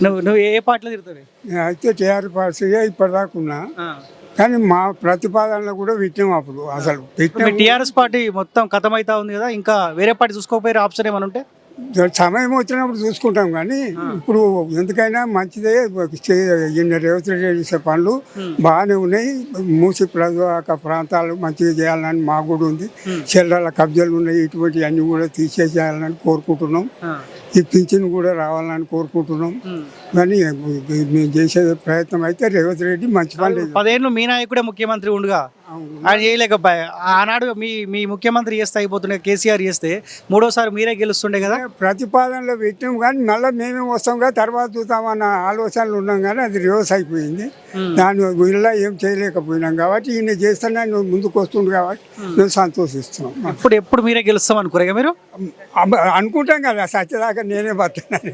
నువ్వు ఏ పార్టీలో తిరుగుతావు? అయితే టీఆర్ పార్టీగా ఇప్పటిదాకా ఉన్నా, కానీ మా ప్రతిపాదనలు కూడా పెట్టాం అప్పుడు. అసలు పెట్టాం. టీఆర్ఎస్ పార్టీ మొత్తం ఖతం అవుతా ఉంది కదా, ఇంకా వేరే పార్టీ చూసుకోకపోయారు ఆప్షన్ ఏమైనా ఉంటే? సమయం వచ్చినప్పుడు చూసుకుంటాం, కానీ ఇప్పుడు ఎందుకైనా మంచిదే. ఈయన రేవంత్ రెడ్డి చేసే పనులు బాగానే ఉన్నాయి. మూసి ప్రాంతాలు మంచిగా చేయాలని మాకు కూడా ఉంది. చెల్లెల కబ్జాలు ఉన్నాయి, ఇటువంటి అన్ని కూడా తీసేసేయాలని కోరుకుంటున్నాం. ఈ పింఛన్ కూడా రావాలని కోరుకుంటున్నాం. కానీ మేము చేసే ప్రయత్నం అయితే రేవంత్ రెడ్డి మంచి పని లేదు. 10 ఏళ్ళు మీ నాయకుడే ముఖ్యమంత్రి ఉండగా ఆయన చేయలేకపోయా. ఆనాడు మీ ముఖ్యమంత్రి చేస్తే అయిపోతుండే, కేసీఆర్ చేస్తే మూడోసారి మీరే గెలుస్తుండే కదా. ప్రతిపాదనలో పెట్టాం, కానీ మళ్ళీ మేమే వస్తాం కదా, తర్వాత చూద్దామన్న ఆలోచనలు ఉన్నాం, కానీ అది రివర్స్ అయిపోయింది. దాని వీళ్ళ ఏం చేయలేకపోయినాం కాబట్టి ఈయన చేస్తున్నా నువ్వు ముందుకు వస్తుంది కాబట్టి మేము సంతోషిస్తున్నాం. ఎప్పుడు మీరే గెలుస్తాం అనుకోరు మీరు? అనుకుంటాం కదా, సత్యదాకా నేనే బతున్నాను,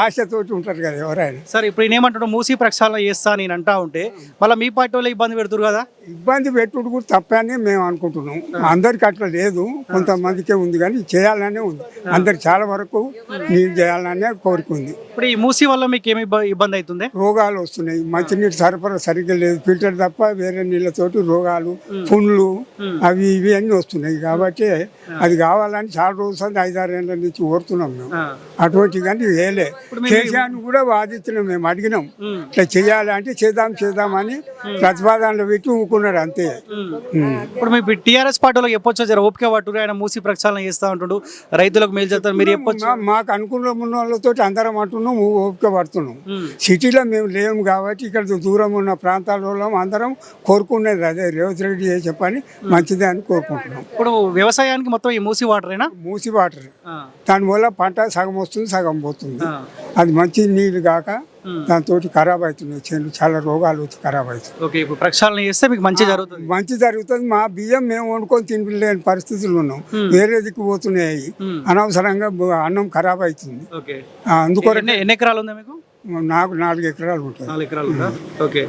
ఆశతోటి ఉంటారు కదా ఎవరైనా. సరే, ఇప్పుడు నేనేమంటున్నా, మూసి ప్రక్షాళన చేస్తా నేను అంటా ఉంటే మళ్ళీ మీ పార్టీ వాళ్ళు ఇబ్బంది పెడుతురు కదా. ఇబ్బంది పెట్టుడు కూడా తప్పని మేము అనుకుంటున్నాం. అందరికి అట్లా లేదు, కొంతమందికే ఉంది, కానీ చేయాలనే ఉంది. అందరికి చాలా వరకు నీళ్ళు చేయాలనే కోరిక ఉంది. ఇప్పుడు ఈ మూసి వల్ల మీకు ఏమి ఇబ్బంది అవుతుంది? రోగాలు వస్తున్నాయి, మంచినీటి సరఫరా సరిగ్గా లేదు, ఫిల్టర్ తప్ప వేరే నీళ్ళతోటి రోగాలు, పుండ్లు అవి ఇవి అన్నీ వస్తున్నాయి. కాబట్టి అది కావాలని చాలా రోజులు 5-6 ఏళ్ళ నుంచి కోరుతున్నాం మేము. అటువంటి కానీ వేయలే. కేసీఆర్ కూడా వాదిస్తున్నాం, మేము అడిగినాం ఇట్లా చేయాలి అంటే చేద్దామని ప్రతిపాదనలు పెట్టి ఊరుకున్నాడు అంతే. ఇప్పుడు మీ టీఆర్ఎస్ పార్టీలో చెప్పొచ్చు, జర ఓపిక పట్టురు, ఆయన మూసి ప్రక్షాళన చేస్తా ఉంటుడు, రైతులకు మేలు చేస్తారు, మీరు చెప్పొచ్చు. మాకు అనుకూలం ఉన్న వాళ్ళతో అందరం అంటున్నాం, ఓపిక పడుతున్నాం. సిటీలో మేము లేము కాబట్టి ఇక్కడ దూరం ఉన్న ప్రాంతాలలో అందరం కోరుకునేది అదే, రేవంత్ రెడ్డి చెప్పని మంచిదే అని కోరుకుంటున్నాం. ఇప్పుడు వ్యవసాయానికి మొత్తం ఈ మూసి వాటరేనా? మూసి వాటర్, దానివల్ల పంట సగం వస్తుంది సగం పోతుంది. అది మంచి నీళ్ళు కాక దాంతో ఖరాబ్ అవుతున్నాయి చేను, చాలా రోగాలు వచ్చి ఖరాబ్ అవుతుంది. ఓకే, ఇప్పుడు ప్రక్షాళన చేస్తే మీకు మంచి జరుగుతుంది. మా బియ్యం మేము వండుకొని తినలేని పరిస్థితులు ఉన్నాం, వేరే దిక్కు పోతున్నాయి, అనవసరంగా అన్నం ఖరాబ్ అవుతుంది. అందుకోసం ఎన్ని ఎకరాలు ఉందా మీకు? నాకు 4 ఎకరాలు ఉంటాయి. 4 ఎకరాలు. ఓకే.